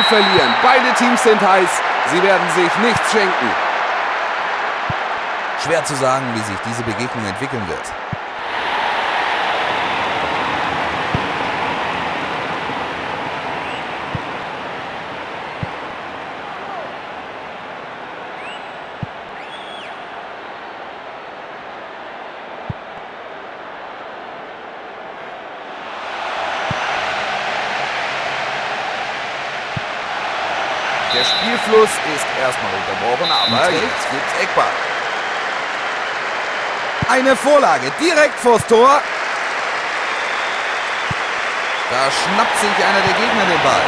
verlieren. Beide Teams sind heiß. Sie werden sich nichts schenken. Schwer zu sagen, wie sich diese Begegnung entwickeln wird. Der Spielfluss ist erstmal unterbrochen, aber jetzt gibt's Eckball. Eine Vorlage direkt vors Tor. Da schnappt sich einer der Gegner den Ball.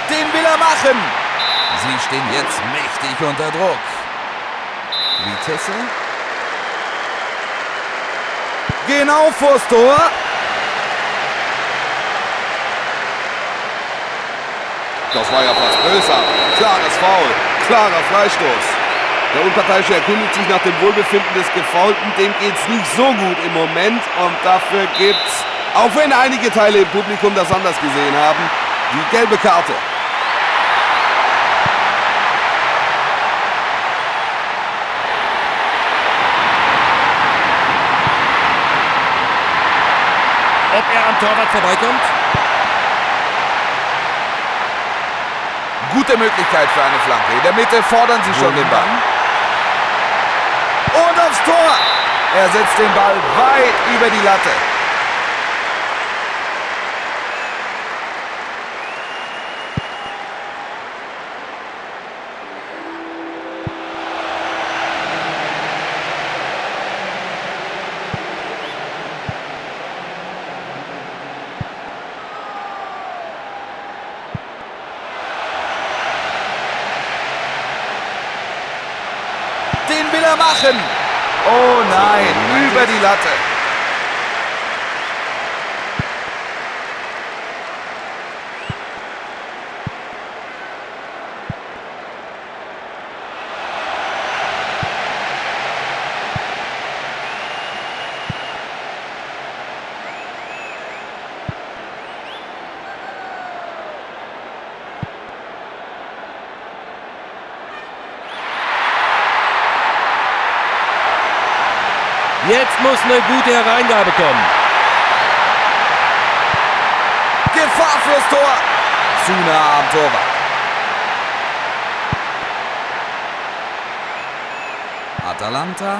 Den will er machen. Sie stehen jetzt mächtig unter Druck. Vitesse. Genau vors Tor. Das war ja fast böser. Klares Foul. Klarer Freistoß. Der Unparteiische erkundigt sich nach dem Wohlbefinden des Gefoulten. Dem geht's nicht so gut im Moment. Und dafür gibt's, auch wenn einige Teile im Publikum das anders gesehen haben, die gelbe Karte. Ob er am Torwart vorbeikommt? Gute Möglichkeit für eine Flanke. In der Mitte fordern sie schon den Ball. Und aufs Tor. Er setzt den Ball weit über die Latte. Den will er machen. Oh nein, über die Latte. Jetzt muss eine gute Hereingabe kommen. Gefahr fürs Tor. Zu nah am Torwart. Atalanta.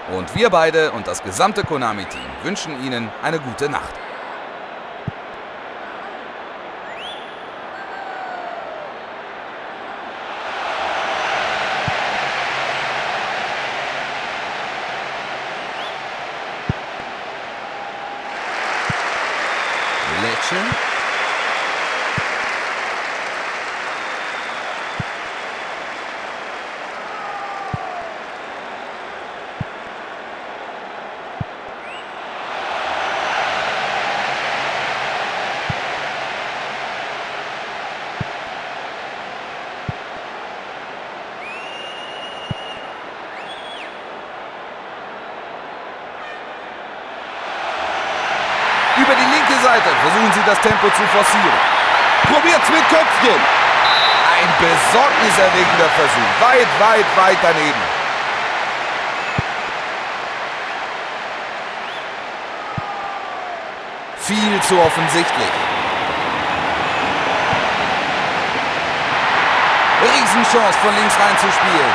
Und wir beide und das gesamte Konami-Team wünschen Ihnen eine gute Nacht. Lecce. Über die linke Seite versuchen sie das Tempo zu forcieren. Probiert's mit Köpfchen. Ein besorgniserregender Versuch. Weit, weit, weit daneben. Viel zu offensichtlich. Riesenchance von links rein zu spielen.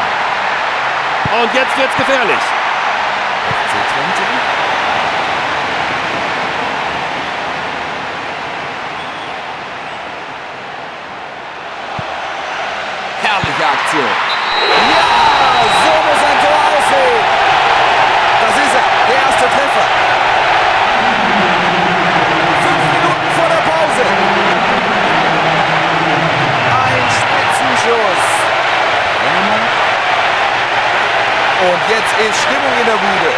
Und jetzt wird's gefährlich. FC Twente. Herrliche Aktion. Ja, so muss ein Tor aussehen. Das ist er, der erste Treffer. 5 Minuten vor der Pause. Ein Spitzenschuss. Und jetzt ist Stimmung in der Bude.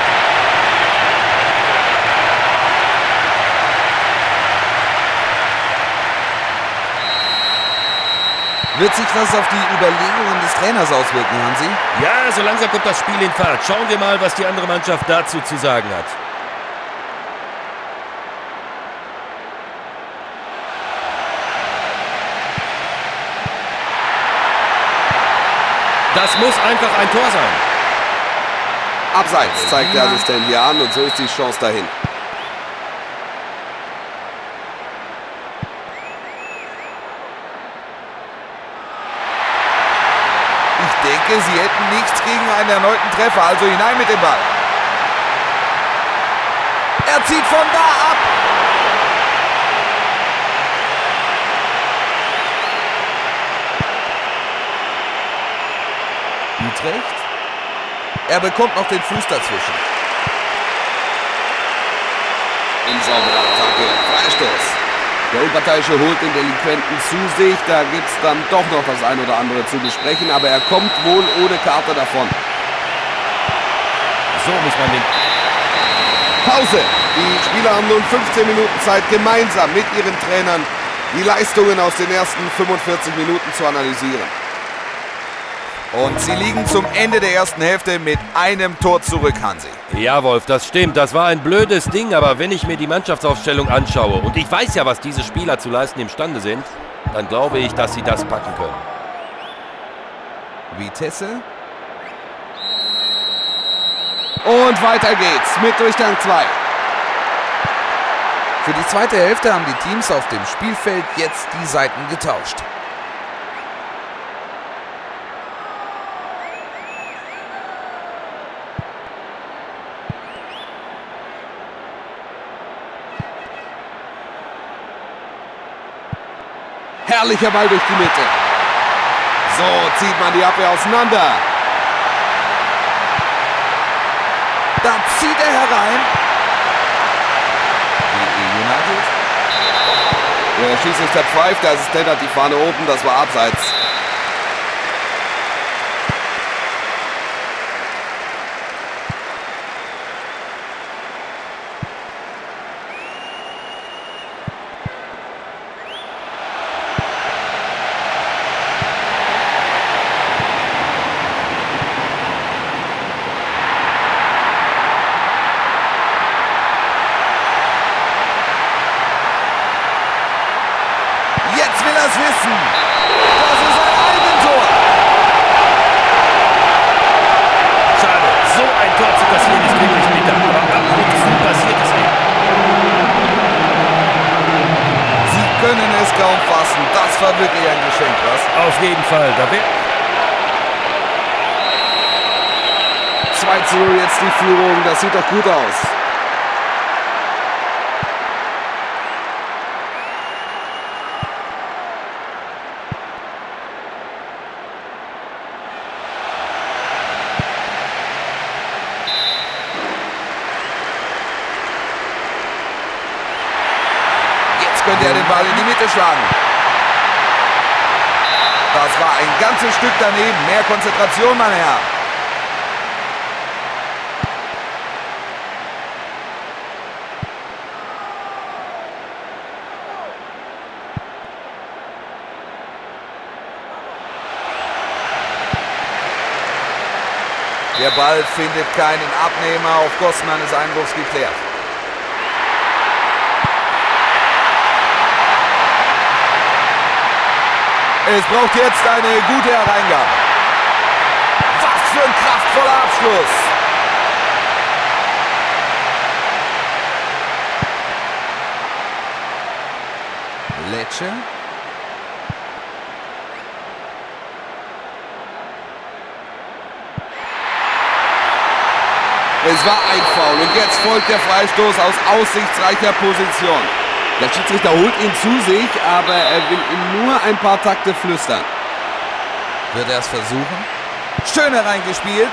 Wird sich das auf die Überlegungen des Trainers auswirken, Hansi? Ja, so langsam kommt das Spiel in Fahrt. Schauen wir mal, was die andere Mannschaft dazu zu sagen hat. Das muss einfach ein Tor sein. Abseits zeigt der Assistent hier an und so ist die Chance dahin. Ich denke, sie hätten nichts gegen einen erneuten Treffer, also hinein mit dem Ball. Er zieht von da ab. Utrecht. Er bekommt noch den Fuß dazwischen. Unsaubere Attacke, Freistoß. Der Unparteiische holt den Delinquenten zu sich. Da gibt es dann doch noch das ein oder andere zu besprechen. Aber er kommt wohl ohne Karte davon. So muss man den... Pause. Die Spieler haben nun 15 Minuten Zeit, gemeinsam mit ihren Trainern die Leistungen aus den ersten 45 Minuten zu analysieren. Und sie liegen zum Ende der ersten Hälfte mit einem Tor zurück, Hansi. Ja, Wolf, das stimmt. Das war ein blödes Ding, aber wenn ich mir die Mannschaftsaufstellung anschaue und ich weiß ja, was diese Spieler zu leisten imstande sind, dann glaube ich, dass sie das packen können. Vitesse. Und weiter geht's mit Durchgang 2. Für die zweite Hälfte haben die Teams auf dem Spielfeld jetzt die Seiten getauscht. Herrlicher Ball durch die Mitte. So zieht man die Abwehr auseinander. Da zieht er herein. United. Der Schiedsrichter pfeift, der Assistent hat die Fahne oben, das war abseits. Jetzt will er es wissen. Das ist ein Eigentor. Schade, so ein Tor zu kassieren ist wirklich bitter. Aber ab und zu passiert es eben. Sie können es kaum fassen. Das war wirklich ein Geschenk, was? Auf jeden Fall. Da wäre... 2:0 jetzt die Führung. Das sieht doch gut aus. Könnte er den Ball in die Mitte schlagen. Das war ein ganzes Stück daneben. Mehr Konzentration, mein Herr. Der Ball findet keinen Abnehmer, auf Kosten eines Einwurfs geklärt. Es braucht jetzt eine gute Hereingabe. Was für ein kraftvoller Abschluss. Lecce. Es war ein Foul und jetzt folgt der Freistoß aus aussichtsreicher Position. Der Schiedsrichter holt ihn zu sich, aber er will ihm nur ein paar Takte flüstern. Wird er es versuchen? Schön hereingespielt.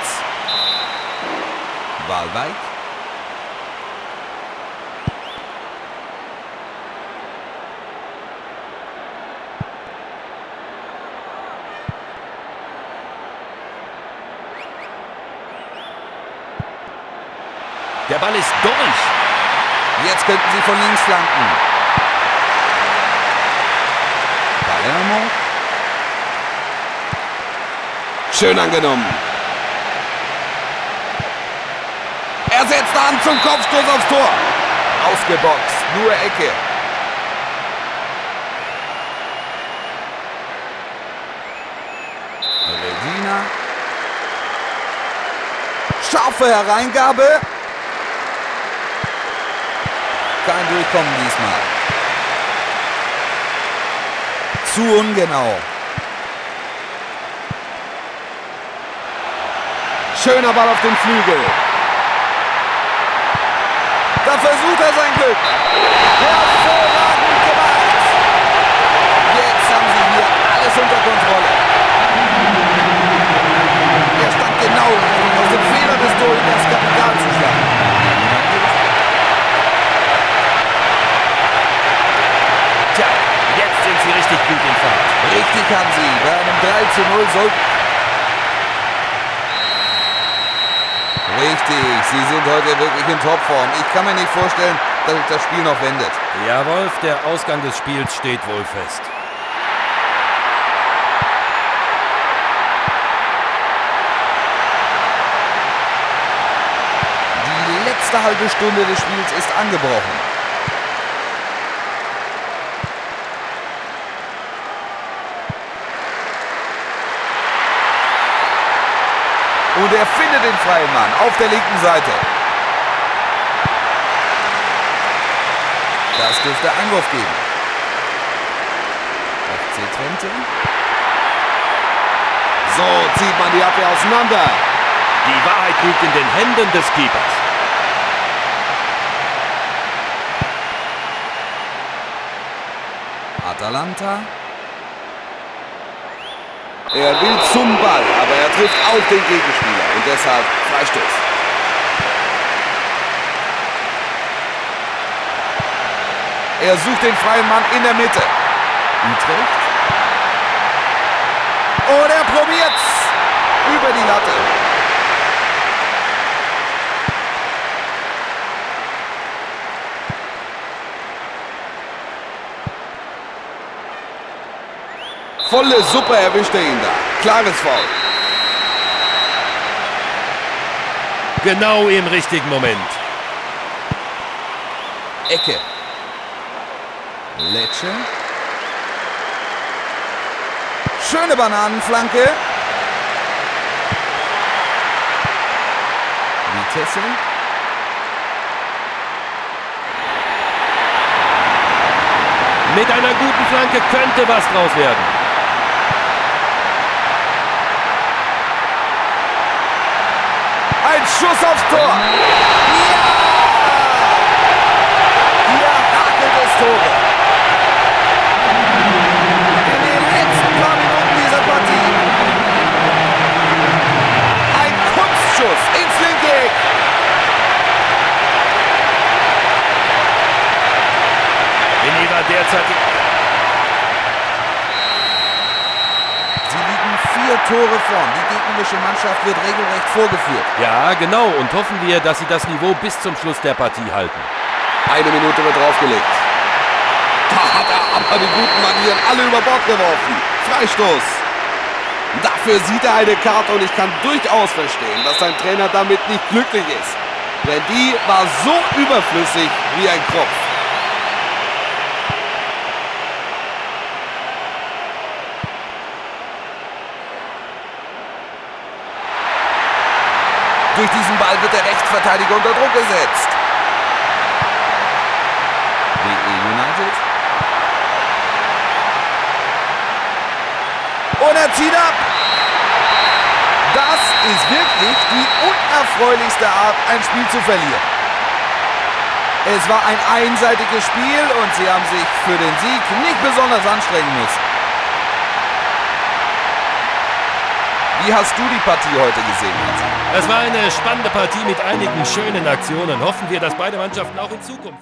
Ball weit. Der Ball ist durch. Jetzt könnten sie von links flanken. Palermo. Schön angenommen. Er setzt an zum Kopfstoß aufs Tor. Ausgeboxt. Nur Ecke. Regina. Scharfe Hereingabe. Kein Durchkommen diesmal. Zu ungenau. Schöner Ball auf den Flügel. Da versucht er sein Glück. Hervorragend gemacht. Jetzt haben sie hier alles unter Kontrolle. Er stand genau aus dem Fehler des Torhüters Kapital zu schlagen. Tja, jetzt sind sie richtig gut in Fahrt. Richtig haben sie. Bei einem 3:0 sollten... Richtig, sie sind heute wirklich in Topform. Ich kann mir nicht vorstellen, dass sich das Spiel noch wendet. Ja, Wolf, der Ausgang des Spiels steht wohl fest. Die letzte halbe Stunde des Spiels ist angebrochen. Und er findet den freien Mann auf der linken Seite. Das dürfte Einwurf geben. FC Twente. So zieht man die Abwehr auseinander. Die Wahrheit liegt in den Händen des Keepers. Atalanta. Er will zum Ball, aber er trifft auch den Gegenspieler und deshalb Freistoß. Er sucht den freien Mann in der Mitte. Utrecht. Und er probiert's. Über die Latte. Volle Suppe erwischt er ihn da. Klares Foul. Genau im richtigen Moment. Ecke. Lecce. Schöne Bananenflanke. Vitesse. Mit einer guten Flanke könnte was draus werden. Ein Schuss aufs Tor. Ja! Hier hakelt es Tore. In den letzten paar Minuten dieser Partie. Ein Kunstschuss ins linke Eck. Geneva derzeit... Sie liegen 4 Tore vorn. Die gegnerische Mannschaft wird regelrecht vorgeführt. Ja, genau. Und hoffen wir, dass sie das Niveau bis zum Schluss der Partie halten. Eine Minute wird draufgelegt. Da hat er aber die guten Manieren alle über Bord geworfen. Freistoß. Dafür sieht er eine Karte und ich kann durchaus verstehen, dass sein Trainer damit nicht glücklich ist. Denn die war so überflüssig wie ein Kropf. Durch diesen Ball wird der Rechtsverteidiger unter Druck gesetzt. WE United. Und er zieht ab. Das ist wirklich die unerfreulichste Art, ein Spiel zu verlieren. Es war ein einseitiges Spiel und sie haben sich für den Sieg nicht besonders anstrengen müssen. Wie hast du die Partie heute gesehen, Hansi? Es war eine spannende Partie mit einigen schönen Aktionen. Hoffen wir, dass beide Mannschaften auch in Zukunft